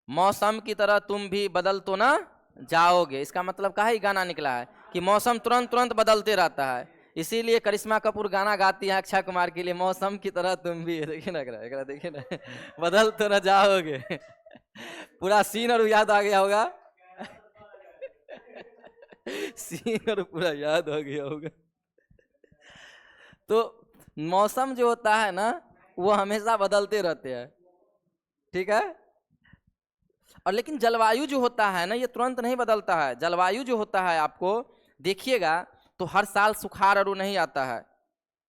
[SPEAKER 1] मौसम की तरह तुम भी बदल तो ना जाओगे, इसका मतलब का ही गाना निकला है कि मौसम तुरंत तुरंत बदलते रहता है। इसीलिए करिश्मा कपूर गाना गाती है अक्षय कुमार के लिए, मौसम की तरह तुम भी, देखिए ना, देखिए ना, बदल तो ना जाओगे। पूरा सीन और याद आ गया होगा। सीन और पूरा याद हो गया होगा। तो मौसम जो होता है ना, वो हमेशा बदलते रहते हैं, ठीक है। और लेकिन जलवायु जो होता है ना, ये तुरंत नहीं बदलता है। जलवायु जो होता है, आपको देखिएगा तो हर साल सुखाड़ और नहीं आता है,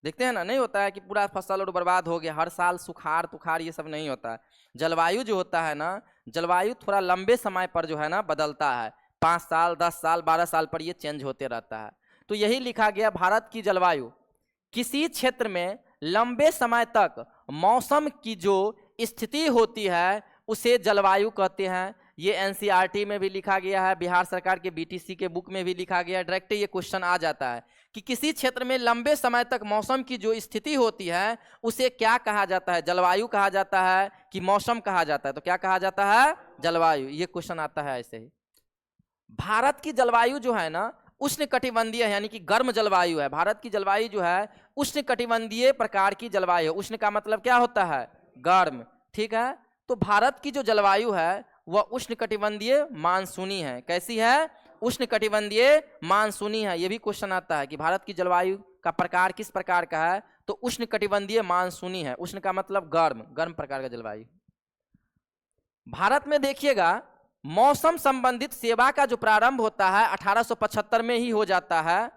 [SPEAKER 1] देखते हैं ना, नहीं होता है कि पूरा फसल और बर्बाद हो गया, हर साल सुखाड़ तुखाड़ ये सब नहीं होता है। जलवायु जो होता है ना, जलवायु थोड़ा लंबे समय पर जो है ना बदलता है, 5 साल 10 साल 12 साल पर ये चेंज होते रहता है। तो यही लिखा गया, भारत की जलवायु किसी क्षेत्र में लंबे समय तक मौसम की जो स्थिति होती है उसे जलवायु कहते हैं। ये एनसीईआरटी में भी लिखा गया है, बिहार सरकार के बीटीसी के बुक में भी लिखा गया है। डायरेक्ट ये क्वेश्चन आ जाता है कि किसी क्षेत्र में लंबे समय तक मौसम की जो स्थिति होती है उसे क्या कहा जाता है? जलवायु कहा जाता है कि मौसम कहा जाता है? तो क्या कहा जाता है? जलवायु। ये क्वेश्चन आता है ऐसे ही। भारत की जलवायु जो है ना उष्णकटिबंधीय है, यानी कि गर्म जलवायु है। भारत की जलवायु जो है उष्णकटिबंधीय प्रकार की जलवायु है। उष्ण का मतलब क्या होता है? गर्म, ठीक है। तो भारत की जो जलवायु है वह उष्णकटिबंधीय मानसूनी है। कैसी है? उष्णकटिबंधीय मानसूनी है। यह भी क्वेश्चन आता है कि भारत की जलवायु का प्रकार किस प्रकार का है, तो उष्णकटिबंधीय मानसूनी है। उष्ण का मतलब गर्म, गर्म प्रकार का जलवायु। भारत में देखिएगा मौसम संबंधित सेवा का जो प्रारंभ होता है 1875 में ही हो जाता है।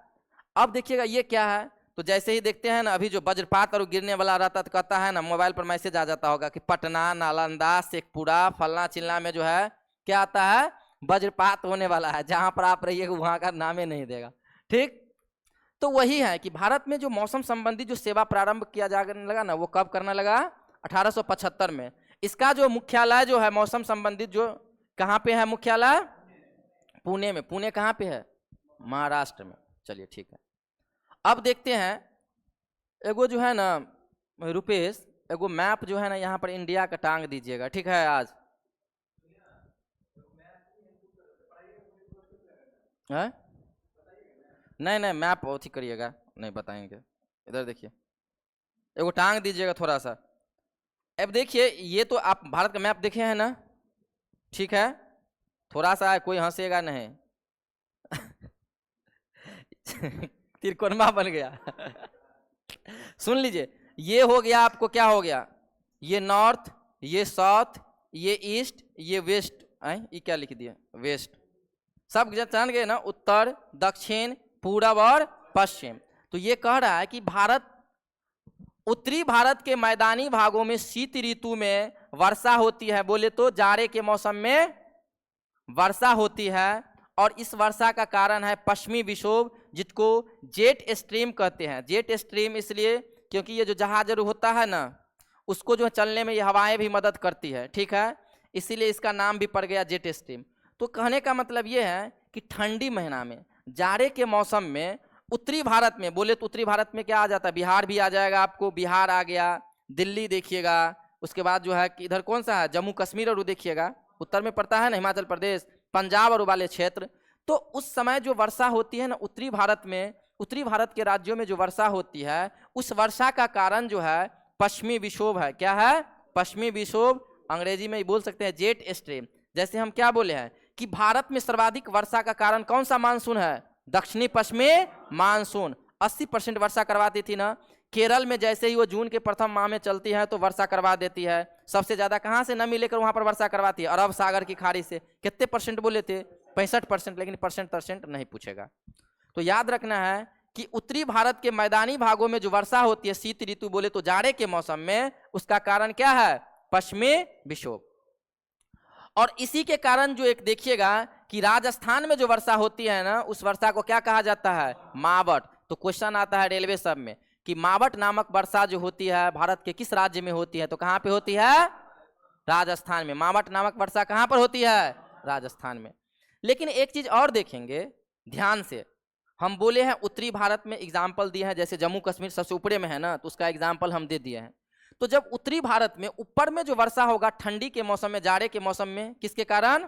[SPEAKER 1] अब देखिएगा ये क्या है, तो जैसे ही देखते हैं ना, अभी जो वज्रपात और गिरने वाला रहता तो कहता है ना, मोबाइल पर मैसेज आ जाता होगा कि पटना, नालंदा, शेखपुरा, फलना चिल्ला में जो है क्या आता है? वज्रपात होने वाला है। जहां पर आप रहिएगा वहां का नाम ही नहीं देगा, ठीक। तो वही है कि भारत में जो मौसम संबंधी जो सेवा प्रारंभ किया जाने लगा ना, वो कब करने लगा? 1875 में। इसका जो मुख्यालय जो है मौसम संबंधित, जो कहाँ पे है मुख्यालय? पुणे में। पुणे कहाँ पे है? महाराष्ट्र में। चलिए ठीक है। अब देखते हैं, एगो जो है ना रुपेश, एगो मैप जो है ना यहाँ पर इंडिया का टांग दीजिएगा, ठीक है। आज है? नहीं नहीं, मैप अथी करिएगा, नहीं बताएंगे। इधर देखिए, एगो टांग दीजिएगा थोड़ा सा। अब देखिए, ये तो आप भारत का मैप देखे हैं ना, ठीक है। थोड़ा सा कोई हंसेगा नहीं। तिरकोनमा बन गया। सुन लीजिए, ये हो गया आपको, क्या हो गया? ये नॉर्थ, ये साउथ, ये ईस्ट, ये वेस्ट। ये क्या लिख दिया? वेस्ट। सब जान गए ना, उत्तर, दक्षिण, पूरब और पश्चिम। तो ये कह रहा है कि भारत, उत्तरी भारत के मैदानी भागों में शीत ऋतु में वर्षा होती है, बोले तो जाड़े के मौसम में वर्षा होती है। और इस वर्षा का कारण है पश्चिमी विक्षोभ, जिसको जेट स्ट्रीम कहते हैं। जेट स्ट्रीम इसलिए क्योंकि ये जो जहाज होता है ना, उसको जो चलने में ये हवाएं भी मदद करती है, ठीक है, इसीलिए इसका नाम भी पड़ गया जेट स्ट्रीम। तो कहने का मतलब ये है कि ठंडी महीना में, जाड़े के मौसम में उत्तरी भारत में, बोले तो उत्तरी भारत में क्या आ जाता है, बिहार भी आ जाएगा आपको, बिहार आ गया, दिल्ली देखिएगा, उसके बाद जो है कि इधर कौन सा है, जम्मू कश्मीर, और देखिएगा उत्तर में पड़ता है ना, हिमाचल प्रदेश, पंजाब और वाले क्षेत्र। तो उस समय जो वर्षा होती है ना उत्तरी भारत में, उत्तरी भारत के राज्यों में जो वर्षा होती है, उस वर्षा का कारण जो है पश्चिमी विक्षोभ है। क्या है? पश्चिमी विक्षोभ, अंग्रेजी में बोल सकते हैं जेट स्ट्रीम। जैसे हम क्या बोले हैं कि भारत में सर्वाधिक वर्षा का कारण कौन सा मानसून है? दक्षिणी पश्चिमी मानसून 80% वर्षा करवाती थी ना। केरल में जैसे ही वो जून के प्रथम माह में चलती है तो वर्षा करवा देती है। सबसे ज्यादा कहाँ से नमी लेकर वहां पर वर्षा करवाती है? अरब सागर की खाड़ी से। कितने परसेंट बोले थे? 65%, लेकिन परसेंट नहीं पूछेगा। तो याद रखना है कि उत्तरी भारत के मैदानी भागों में जो वर्षा होती है शीत ऋतु, बोले तो जाड़े के मौसम में, उसका कारण क्या है? पश्चिमी विक्षोभ। और इसी के कारण जो एक देखिएगा कि राजस्थान में जो वर्षा होती है ना, उस वर्षा को क्या कहा जाता है? मावट। तो क्वेश्चन आता है रेलवे सब में कि मावट नामक वर्षा जो होती है भारत के किस राज्य में होती है? तो कहाँ पे होती है? राजस्थान में। मावट नामक वर्षा कहाँ पर होती है? राजस्थान में। लेकिन एक चीज और देखेंगे ध्यान से, हम बोले हैं उत्तरी भारत में एग्जाम्पल दिए हैं, जैसे जम्मू कश्मीर सबसे ऊपरे में है ना, तो उसका एग्जाम्पल हम दे दिए हैं। तो जब उत्तरी भारत में ऊपर में जो वर्षा होगा ठंडी के मौसम में, जाड़े के मौसम में, किसके कारण?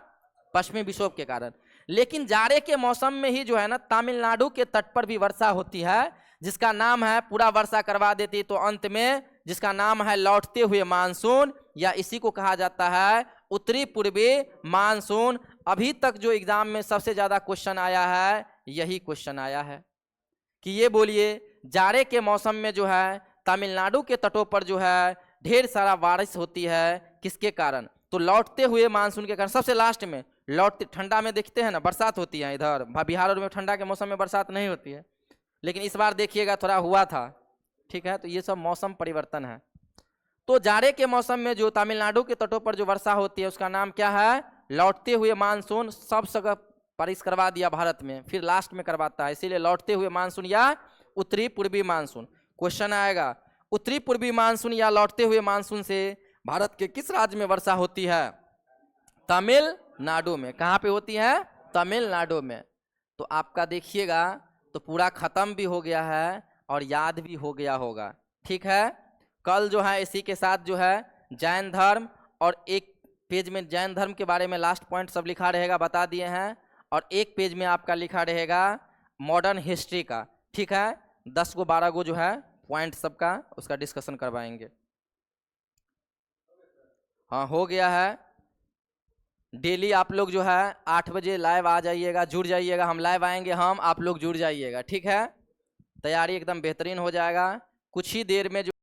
[SPEAKER 1] पश्चिमी विक्षोभ के कारण। लेकिन जाड़े के मौसम में ही जो है ना तमिलनाडु के तट पर भी वर्षा होती है, जिसका नाम है, पूरा वर्षा करवा देती तो अंत में, जिसका नाम है लौटते हुए मानसून, या इसी को कहा जाता है उत्तरी पूर्वी मानसून। अभी तक जो एग्जाम में सबसे ज्यादा क्वेश्चन आया है यही क्वेश्चन आया है कि ये बोलिए जाड़े के मौसम में जो है तमिलनाडु के तटों पर जो है ढेर सारा बारिश होती है, किसके कारण? तो लौटते हुए मानसून के कारण। सबसे लास्ट में लौटते, ठंडा में देखते हैं ना बरसात होती है, इधर बिहार और में ठंडा के मौसम में बरसात नहीं होती है, लेकिन इस बार देखिएगा थोड़ा हुआ था, ठीक है। तो ये सब मौसम परिवर्तन है। तो जाड़े के मौसम में जो तमिलनाडु के तटों पर जो वर्षा होती है उसका नाम क्या है? लौटते हुए मानसून। सब जगह बारिश करवा दिया भारत में, फिर लास्ट में करवाता है, इसीलिए लौटते हुए मानसून या उत्तरी पूर्वी मानसून। क्वेश्चन आएगा उत्तरी पूर्वी मानसून या लौटते हुए मानसून से भारत के किस राज्य में वर्षा होती है? तमिलनाडु में। कहाँ पे होती है? तमिलनाडु में। तो आपका देखिएगा तो पूरा खत्म भी हो गया है और याद भी हो गया होगा, ठीक है। कल जो है इसी के साथ जो है जैन धर्म, और एक पेज में जैन धर्म के बारे में लास्ट पॉइंट सब लिखा रहेगा, बता दिए हैं, और एक पेज में आपका लिखा रहेगा मॉडर्न हिस्ट्री का, ठीक है। 10 गो 12 गो जो है पॉइंट सबका उसका डिस्कशन करवाएंगे। हाँ हो गया है। डेली आप लोग जो है 8 बजे लाइव आ जाइएगा, जुड़ जाइएगा, हम लाइव आएंगे, हम आप लोग जुड़ जाइएगा, ठीक है। तैयारी एकदम बेहतरीन हो जाएगा। कुछ ही देर में जो